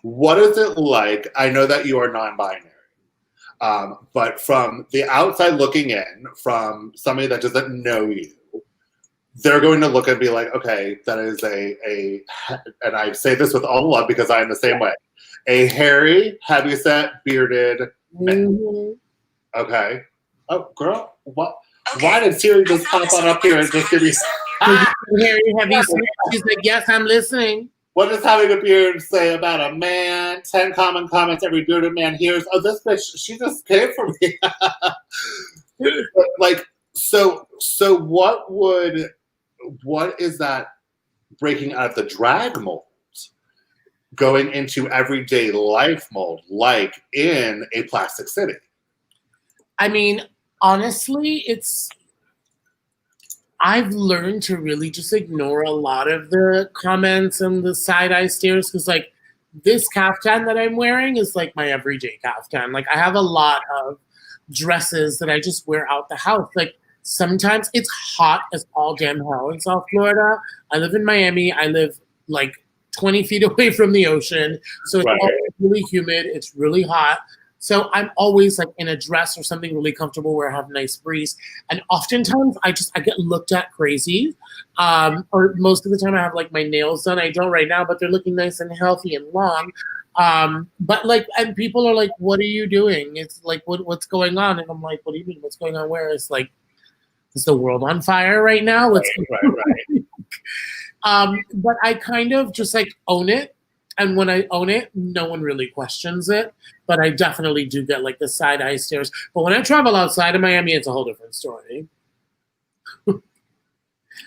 What is it like? I know that you are non-binary. But from the outside looking in, from somebody that doesn't know you, they're going to look and be like, okay, that is and I say this with all love because I am the same way, a hairy, heavyset, bearded man. Mm-hmm. Okay. Oh, girl, what? Okay. Why did Siri just pop on up here and just give me... Hairy, heavy, she's like, yes, I'm listening. What does having a beard say about a man? 10 common comments every bearded man hears. Oh, this bitch, she just came for me. Like, so what is that breaking out of the drag mold, going into everyday life mold, like in a plastic city? I mean, honestly, I've learned to really just ignore a lot of the comments and the side-eye stares because, like, this caftan that I'm wearing is, like, my everyday caftan. Like, I have a lot of dresses that I just wear out the house. Like, sometimes it's hot as all damn hell in South Florida. I live in Miami. I live, like, 20 feet away from the ocean. So it's always really humid. It's really hot. So I'm always like in a dress or something really comfortable where I have a nice breeze. And oftentimes I get looked at crazy. Or most of the time I have like my nails done. I don't right now, but they're looking nice and healthy and long. But like, and people are like, what are you doing? It's like, what's going on? And I'm like, what do you mean? What's going on? Where? It's like, is the world on fire right now? Right. But I kind of just like own it. And when I own it, no one really questions it. But I definitely do get like the side eye stares. But when I travel outside of Miami, it's a whole different story.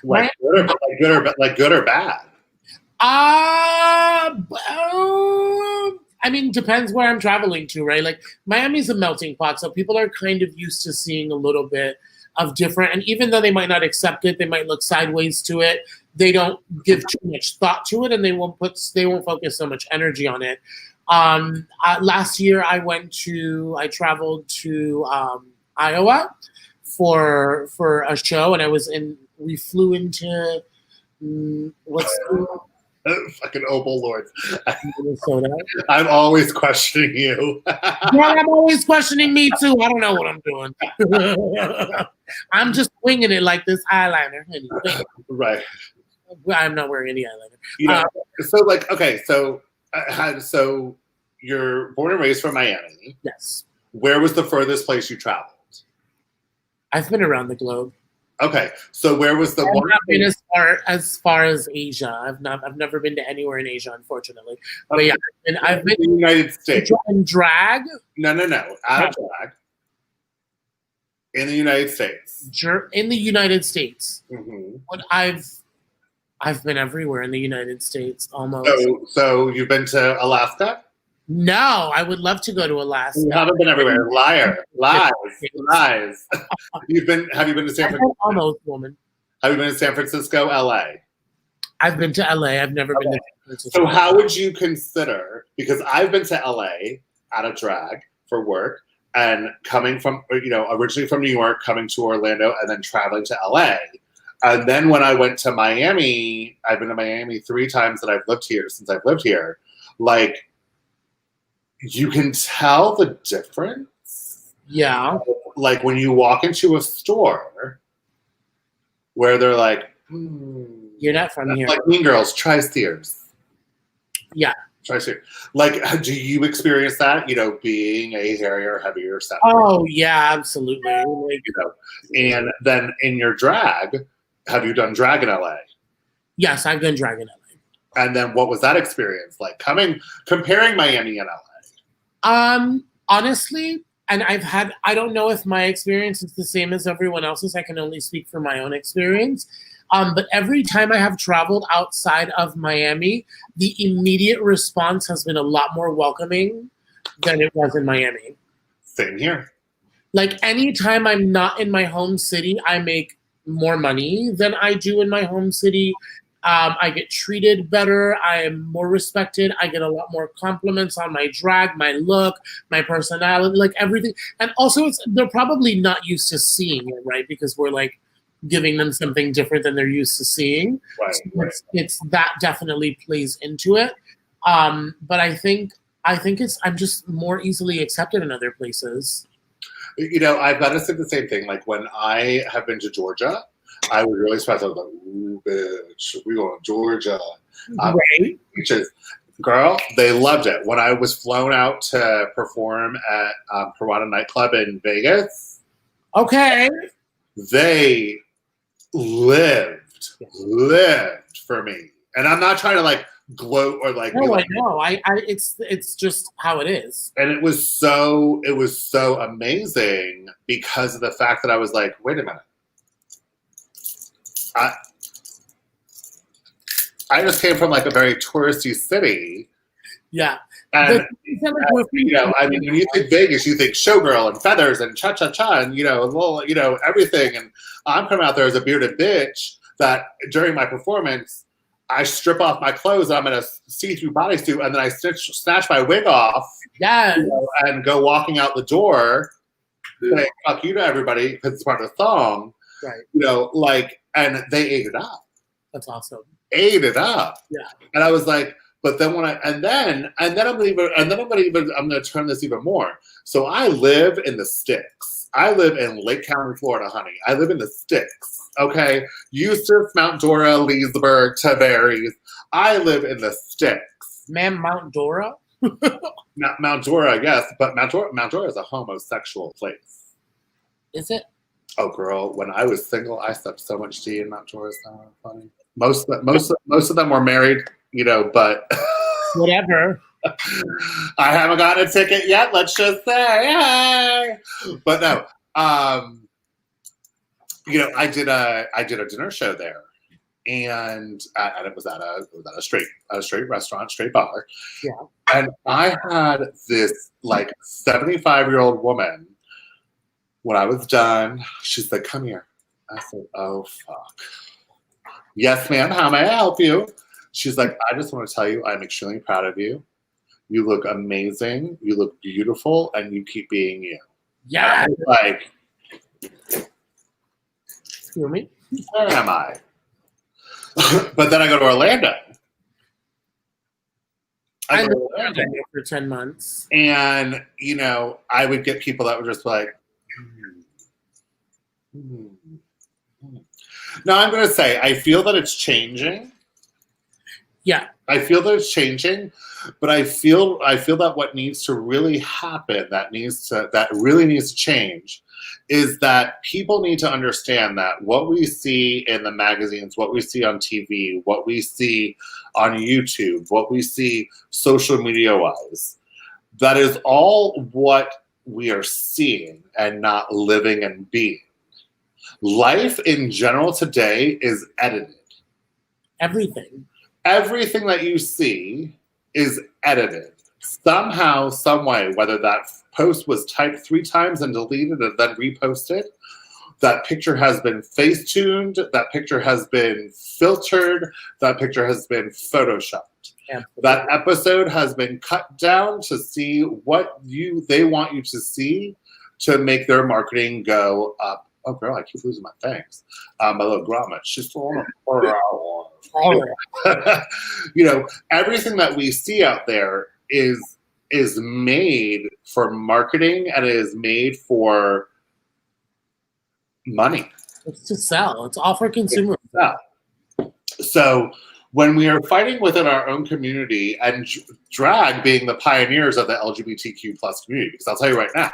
Like good or bad? I mean, depends where I'm traveling to, right? Like Miami's a melting pot, so people are kind of used to seeing a little bit of different. And even though they might not accept it, they might look sideways to it. They don't give too much thought to it, and they won't focus so much energy on it. Last year, I traveled to Iowa for a show, and we flew into fucking Opal Lords. Minnesota. I'm always questioning you. Yeah, I'm always questioning me too. I don't know what I'm doing. I'm just winging it like this eyeliner. Right. I'm not wearing any eyeliner. You know, so like, okay, so you're born and raised from Miami. Yes. Where was the furthest place you traveled? I've been around the globe. Okay, so where was the I've one? Not been as far as Asia. I've never been to anywhere in Asia, unfortunately. Okay. But yeah, I've been in the United States. In drag? No, out of drag. In the United States. In the United States. Mm-hmm. But I've I've been everywhere in the United States, almost. So you've been to Alaska? No, I would love to go to You Alaska. haven't been everywhere. Liar. Lies. Lies. Have you been to San Francisco? Almost, woman. Have you been to San Francisco, LA? I've been to LA. I've never been to San Francisco. So how would you consider, because I've been to LA out of drag for work and coming from, originally from New York, coming to Orlando and then traveling to LA. And then when I went to Miami, I've been to Miami 3 times that I've lived here since I've lived here. Like, you can tell the difference. Yeah. Like when you walk into a store where they're like, you're not from here. Like Mean Girls, try Sears. Yeah. Try Sears. Like, do you experience that, being a hairier, heavier set? Oh, yeah, absolutely. Like, and then in your drag, have you done drag in LA? Yes, I've done drag in LA. And then what was that experience like? Comparing Miami and LA? Honestly, and I don't know if my experience is the same as everyone else's. I can only speak for my own experience. But every time I have traveled outside of Miami, the immediate response has been a lot more welcoming than it was in Miami. Same here. Like anytime I'm not in my home city, I make more money than I do in my home city. I get treated better. I am more respected. I get a lot more compliments on my drag, my look, my personality, like everything. And also, they're probably not used to seeing it, right? Because we're like giving them something different than they're used to seeing. Right. So it's that definitely plays into it. But I think I'm just more easily accepted in other places. I've got to say the same thing. Like when I have been to Georgia, I was really surprised. I was like, ooh, bitch, we going to Georgia. Right. Beaches. Girl, they loved it. When I was flown out to perform at Piranha nightclub in Vegas. Okay. They lived for me. And I'm not trying to like gloat or like. No, I know. It's just how it is. And it was so amazing because of the fact that I was like, wait a minute. I just came from like a very touristy city. Yeah. And, when you think Vegas, you think showgirl and feathers and cha-cha-cha and, everything. And I'm coming out there as a bearded bitch that during my performance, I strip off my clothes and I'm in a see-through bodysuit and then I snatch my wig off. Yeah. And go walking out the door saying, fuck you to everybody because it's part of the song. Right. And they ate it up. That's awesome. Ate it up. Yeah. And I was like, but then I'm gonna turn this even more. So I live in the sticks. I live in Lake County, Florida, honey. I live in the sticks. Okay. Eustis, Mount Dora, Leesburg, Tavares. I live in the sticks. Ma'am, Mount Dora? Not Mount Dora, yes, but Mount Dora is a homosexual place. Is it? Oh, girl, when I was single, I slept so much tea in Mount Dora. It's not funny. Most of them were married, but whatever. I haven't gotten a ticket yet. Let's just say, hey. But no, I did a dinner show there, and it was at a straight restaurant, straight bar. Yeah. And I had this like 75-year-old woman. When I was done, she said, "Come here." I said, "Oh fuck." "Yes, ma'am. How may I help you?" She's like, "I just want to tell you, I'm extremely proud of you. You look amazing. You look beautiful, and you keep being you." Yeah. Like, excuse me. Where am I? But then I go to Orlando. I lived in Orlando for 10 months. And, I would get people that were just like, Now, I'm going to say, I feel that it's changing. Yeah. I feel that it's changing, but I feel that what needs to really happen, that really needs to change, is that people need to understand that what we see in the magazines, what we see on TV, what we see on YouTube, what we see social media-wise, that is all what we are seeing and not living and being. Life in general today is edited. Everything. Everything that you see is edited somehow, some way, whether that post was typed 3 times and deleted and then reposted, that picture has been face-tuned, that picture has been filtered, that picture has been photoshopped. Absolutely. That episode has been cut down to see what they want you to see to make their marketing go up. Oh, girl, I keep losing my things. My little grommet. She's throwing you know, everything that we see out there is made for marketing and it is made for money. It's to sell. It's all for consumers. So when we are fighting within our own community and drag being the pioneers of the LGBTQ plus community, because I'll tell you right now,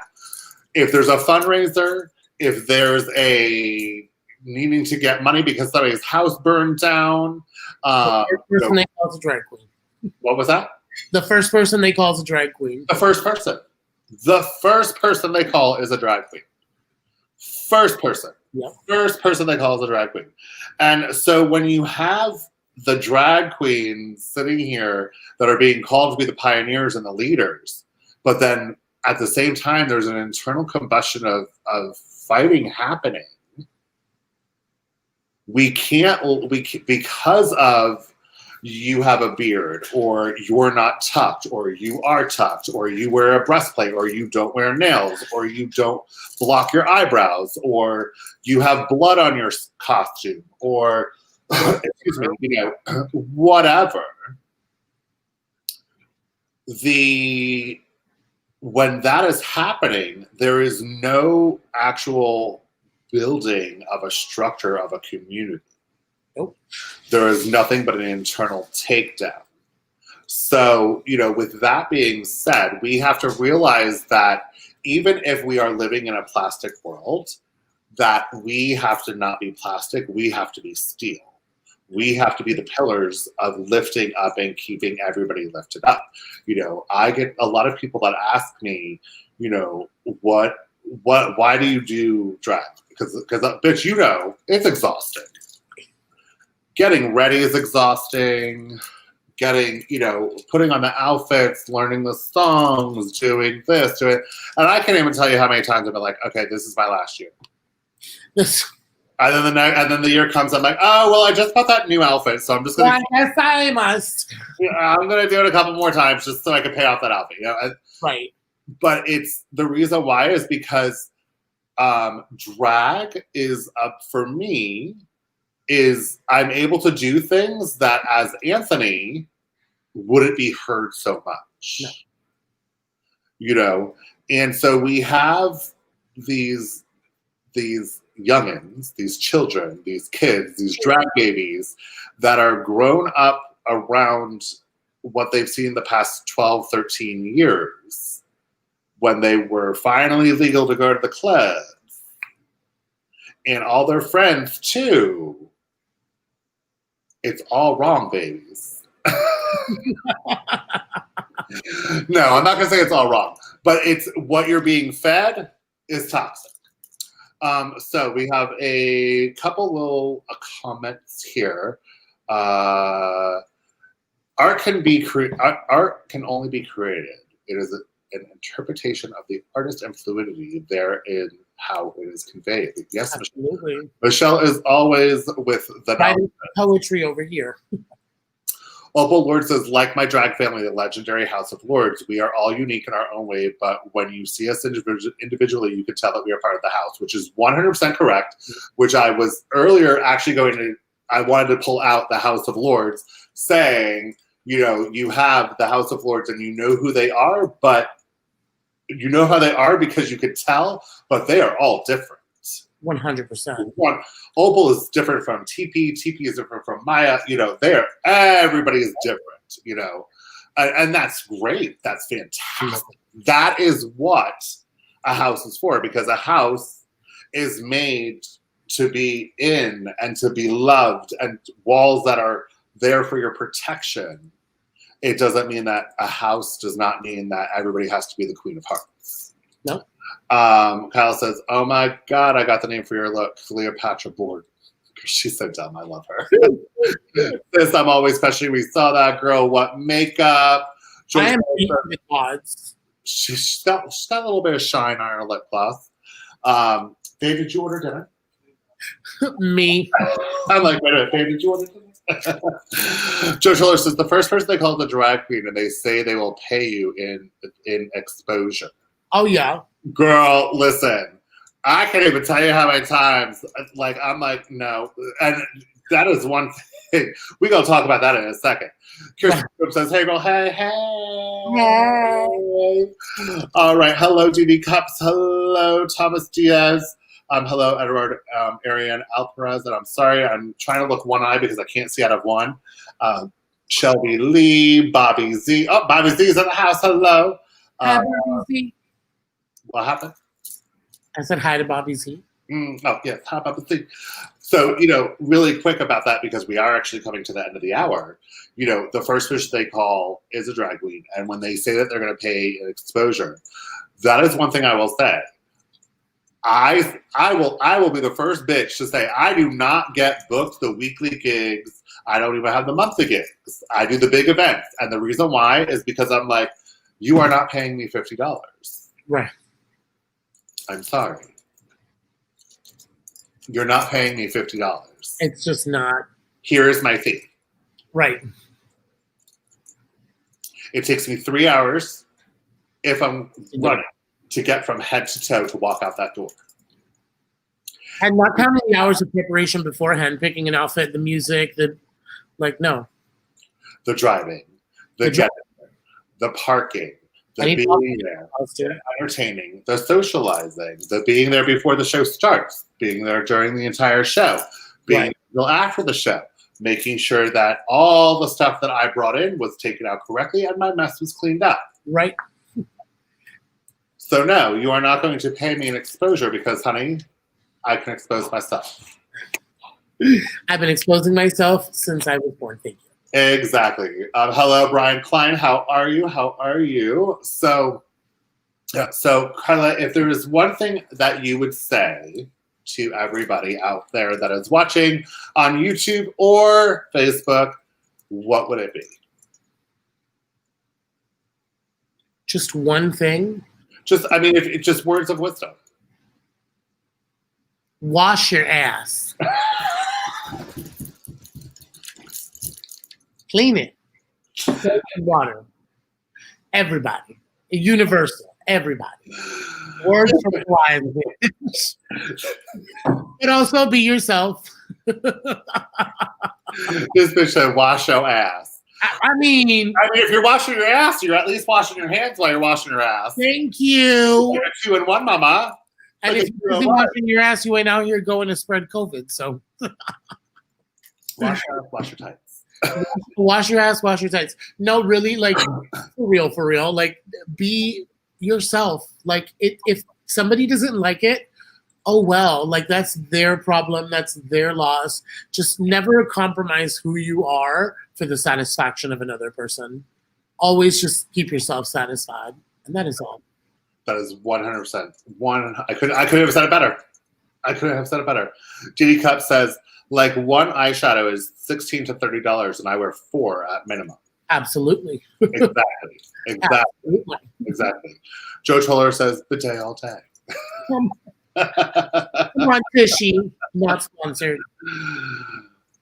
if there's a fundraiser, if there's a needing to get money because somebody's house burned down, the first person they call is a drag queen. What was that? The first person they call is a drag queen. The first person. The first person they call is a drag queen. First person. Yep. First person they call is a drag queen. And so when you have the drag queens sitting here that are being called to be the pioneers and the leaders, but then at the same time there's an internal combustion of fighting happening, we can't because of you have a beard, or you're not tucked, or you are tucked, or you wear a breastplate, or you don't wear nails, or you don't block your eyebrows, or you have blood on your costume, or excuse me, you know, whatever. When that is happening, there is no actual building of a structure of a community. Nope. There is nothing but an internal takedown. So, you know, with that being said, we have to realize that even if we are living in a plastic world, that we have to not be plastic, we have to be steel. We have to be the pillars of lifting up and keeping everybody lifted up. You know, I get a lot of people that ask me, you know, why do you do drag? Because bitch, you know, it's exhausting. Getting ready is exhausting. Getting, you know, putting on the outfits, learning the songs, doing this, doing it. And I can't even tell you how many times I've been like, okay, this is my last year. And then the year comes, I'm like, oh, well, I just bought that new outfit, so I'm just going to... Yes, I must. I'm going to do it a couple more times just so I can pay off that outfit, you know? Right. But it's the reason why is because drag is up for me is I'm able to do things that as Anthony wouldn't be heard so much. No. You know? And so we have these youngins, these children, these kids, these drag babies that are grown up around what they've seen the past 12, 13 years when they were finally legal to go to the clubs. And all their friends, too. It's all wrong, babies. No, I'm not going to say it's all wrong. But it's what you're being fed is toxic. So we have a couple little comments here. Art can only be created. It is an interpretation of the artist and fluidity there in how it is conveyed. Yes, absolutely. Michelle is always with the poetry over here. Opal Lord says, like my drag family, the legendary House of Lords, we are all unique in our own way, but when you see us individually, you can tell that we are part of the house, which is 100% correct, which I was earlier actually I wanted to pull out the House of Lords, saying, you know, you have the House of Lords and you know who they are, but you know how they are because you could tell, but they are all different. 100%. Opal is different from TP. TP is different from Maya. You know, everybody is different, you know. And that's great. That's fantastic. That is what a house is for, because a house is made to be in and to be loved, and walls that are there for your protection. It doesn't mean that a house does not mean that everybody has to be the Queen of Hearts. No. Kyle says, oh my God, I got the name for your look. Cleopatra board. She's so dumb. I love her. This I'm always especially. We saw that girl. What makeup? I am the odds. She's got a little bit of shine on her lip gloss. Dave, did you order dinner? Me. I'm like, wait a minute, Dave, did you order dinner? Joe Schiller says the first person they call the drag queen, and they say they will pay you in exposure. Oh yeah, girl, listen. I can't even tell you how many times. Like I'm like no, and that is one thing. We gonna talk about that in a second. Kirsten says, "Hey, girl, hey, hey, hey." All right, hello, DD Cups. Hello, Thomas Diaz. Hello, Edward Ariane Alperez, and I'm sorry, I'm trying to look one eye because I can't see out of one. Shelby Lee, Bobby Z. Oh, Bobby Z's in the house. Hello. Hi, Bobby Z. What happened? I said hi to Bobby Z. Oh, yes. Hi, Bobby Z. So, really quick about that because we are actually coming to the end of the hour. The first fish they call is a drag queen, and when they say that they're going to pay an exposure, that is one thing I will say. I will be the first bitch to say I do not get booked the weekly gigs. I don't even have the monthly gigs. I do the big events. And the reason why is because I'm like, you are not paying me $50. Right. I'm sorry. You're not paying me $50. It's just not. Here is my fee. Right. It takes me 3 hours if I'm running to get from head to toe to walk out that door. And not counting the hours of preparation beforehand, picking an outfit, the music, no. The driving, the getting there, the parking, the being there, the entertaining, the socializing, the being there before the show starts, being there during the entire show, being there after the show, making sure that all the stuff that I brought in was taken out correctly and my mess was cleaned up. Right. So no, you are not going to pay me an exposure because, honey, I can expose myself. I've been exposing myself since I was born. Thank you. Exactly. Hello, Brian Klein. How are you? How are you? So Karla, if there is one thing that you would say to everybody out there that is watching on YouTube or Facebook, what would it be? Just one thing? Just words of wisdom. Wash your ass. Clean it. Soap and water. Everybody. Universal. Everybody. Words from flying. But also be yourself. This bitch said, wash your ass. I mean, if you're washing your ass, you're at least washing your hands while you're washing your ass. Thank you. You're 2 in 1, mama. And if you're busy washing your ass, you ain't out here going to spread COVID. So wash your tights. Wash your ass, wash your tights. No, really, for real. Like, be yourself. Like, if somebody doesn't like it, oh well. Like, that's their problem. That's their loss. Just never compromise who you are for the satisfaction of another person. Always just keep yourself satisfied. And that is all. That is 100%. I couldn't have said it better. GD Cup says, like, one eyeshadow is $16 to $30, and I wear 4 at minimum. Absolutely. Exactly. Joe Troller says, bidet all day. Come on, fishy. Not sponsored.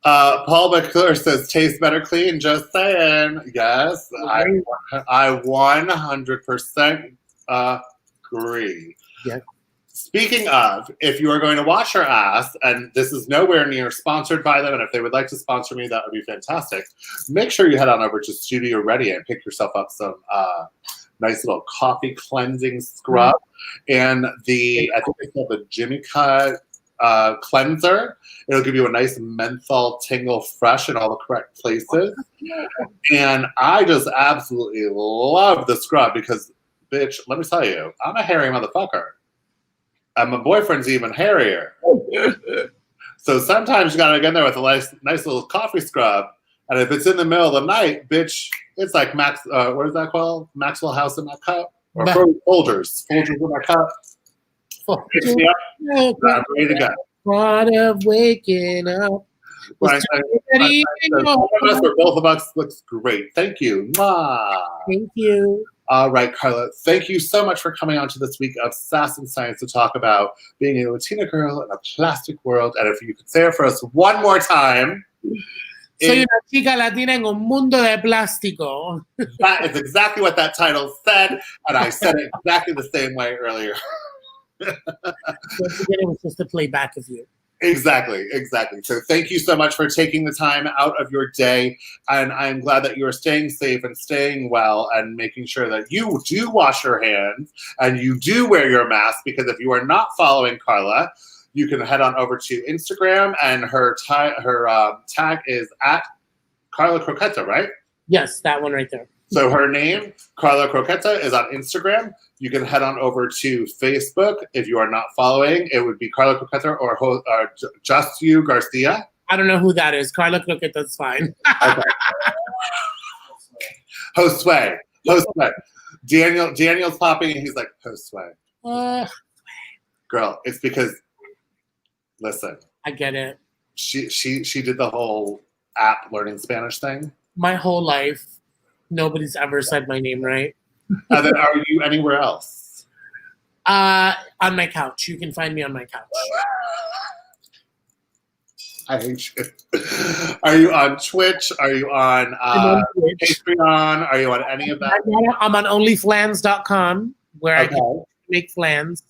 Paul McClure says, taste better clean. Just saying. Yes, I 100% agree. Yes. Speaking of, if you are going to wash your ass, and this is nowhere near sponsored by them, and if they would like to sponsor me, that would be fantastic. Make sure you head on over to Studio Ready and pick yourself up some nice little coffee cleansing scrub and I think it's called the Jimmy Cut cleanser. It'll give you a nice menthol tingle fresh in all the correct places. And I just absolutely love the scrub because, bitch, let me tell you, I'm a hairy motherfucker. And my boyfriend's even hairier. So sometimes you gotta get in there with a nice little coffee scrub. And if it's in the middle of the night, bitch, it's like what is that called? Maxwell House in my cup? Or Folgers in my cup. I'm ready to go. part of waking up. Right. Both of us looks great. Thank you. Mwah. Thank you. All right, Karla, thank you so much for coming on to this week of Sass and Science to talk about being a Latina girl in a plastic world. And if you could say it for us one more time. Soy una chica latina en un mundo de plástico. That is exactly what that title said, and I said it exactly the same way earlier. It was just a playback of you. Exactly. So thank you so much for taking the time out of your day, and I'm glad that you are staying safe and staying well and making sure that you do wash your hands and you do wear your mask, because if you are not following Karla, you can head on over to Instagram, and her tag is at Karla Croqueta, right? Yes, that one right there. So her name, Karla Croqueta, is on Instagram. You can head on over to Facebook. If you are not following, it would be Karla Croqueta or Just You Garcia. I don't know who that is. Karla Croqueta, that's fine. Okay. Josue. Daniel's popping and he's like, Josue. Girl, it's because, listen. I get it. She did the whole app learning Spanish thing. My whole life, nobody's ever said my name right. And then are you anywhere else? On my couch. You can find me on my couch. I hate you. Are you on Twitch? Are you on Patreon? Are you on any of that? I'm on onlyflans.com where I can make flans.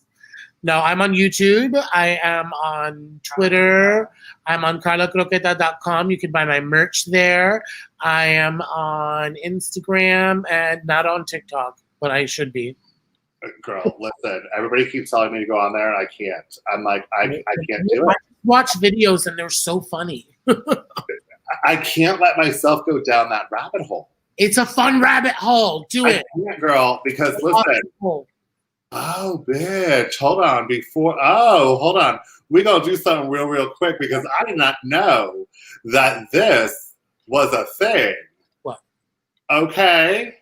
No, I'm on YouTube. I am on Twitter. I'm on karlacroqueta.com. You can buy my merch there. I am on Instagram and not on TikTok, but I should be. Girl, listen. Everybody keeps telling me to go on there, and I can't. I'm like, I can't do it. I watch videos, and they're so funny. I can't let myself go down that rabbit hole. It's a fun rabbit hole. Do it. I can't, girl, because listen. Oh, bitch. Hold on. Hold on. We're going to do something real quick, because I did not know that this was a thing. What? Okay.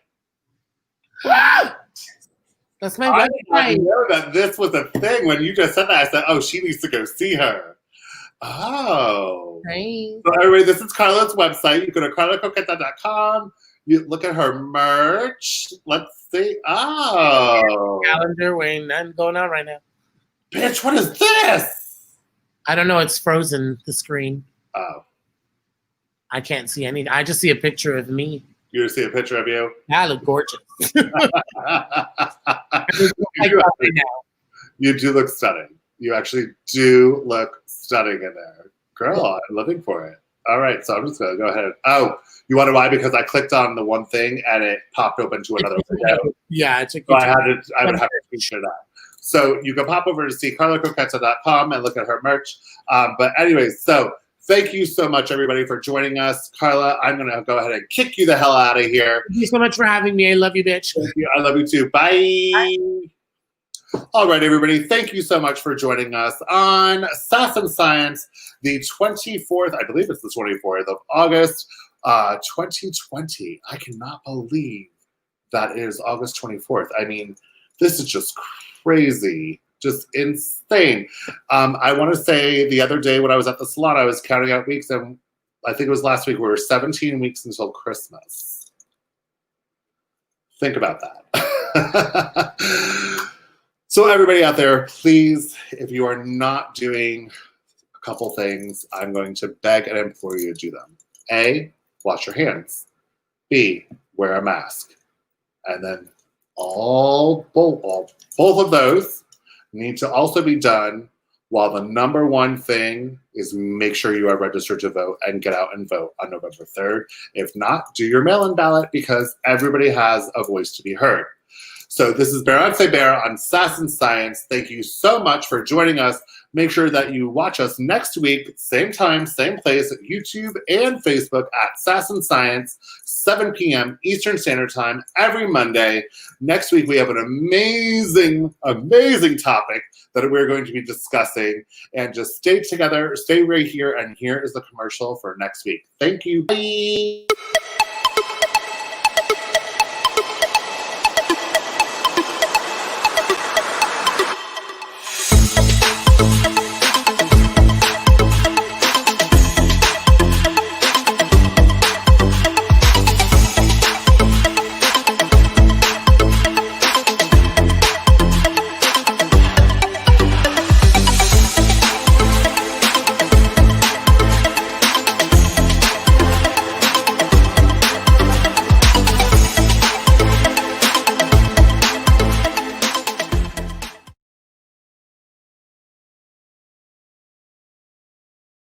That's my website. I website. didn't know that this was a thing. When you just said that, I said, oh, she needs to go see her. Oh. Nice. So everybody, this is Karla's website. You go to karlacroqueta.com. You look at her merch. Let's see. Oh. Calendar, wait, I'm going on right now. Bitch, what is this? I don't know. It's frozen, the screen. Oh. I can't see any. I just see a picture of me. You see a picture of you? I look gorgeous. You do look stunning. You actually do look stunning in there. Girl, I'm living for it. All right, so I'm just going to go ahead. Oh, you wonder why? Because I clicked on the one thing and it popped open to another window. Yeah, it's a so I would have to screenshot that. So you can pop over to see karlacroqueta.com and look at her merch. But anyways, so thank you so much, everybody, for joining us. Karla, I'm going to go ahead and kick you the hell out of here. Thank you so much for having me. I love you, bitch. Thank you. I love you too. Bye. Bye. All right, everybody. Thank you so much for joining us on Sass and Science, the 24th, I believe it's the 24th of August, 2020. I cannot believe that is August 24th. I mean, this is just crazy, just insane. I want to say the other day when I was at the salon, I was counting out weeks, and I think it was last week, we were 17 weeks until Christmas. Think about that. So everybody out there, please, if you are not doing a couple things, I'm going to beg and implore you to do them. A, wash your hands. B, wear a mask. And then both of those need to also be done while the number one thing is make sure you are registered to vote and get out and vote on November 3rd. If not, do your mail-in ballot, because everybody has a voice to be heard. So this is Beyonce Bear on Sass and Science. Thank you so much for joining us. Make sure that you watch us next week, same time, same place, at YouTube and Facebook at Sass and Science, 7 p.m. Eastern Standard Time every Monday. Next week, we have an amazing, amazing topic that we're going to be discussing. And just stay together, stay right here, and here is the commercial for next week. Thank you. Bye.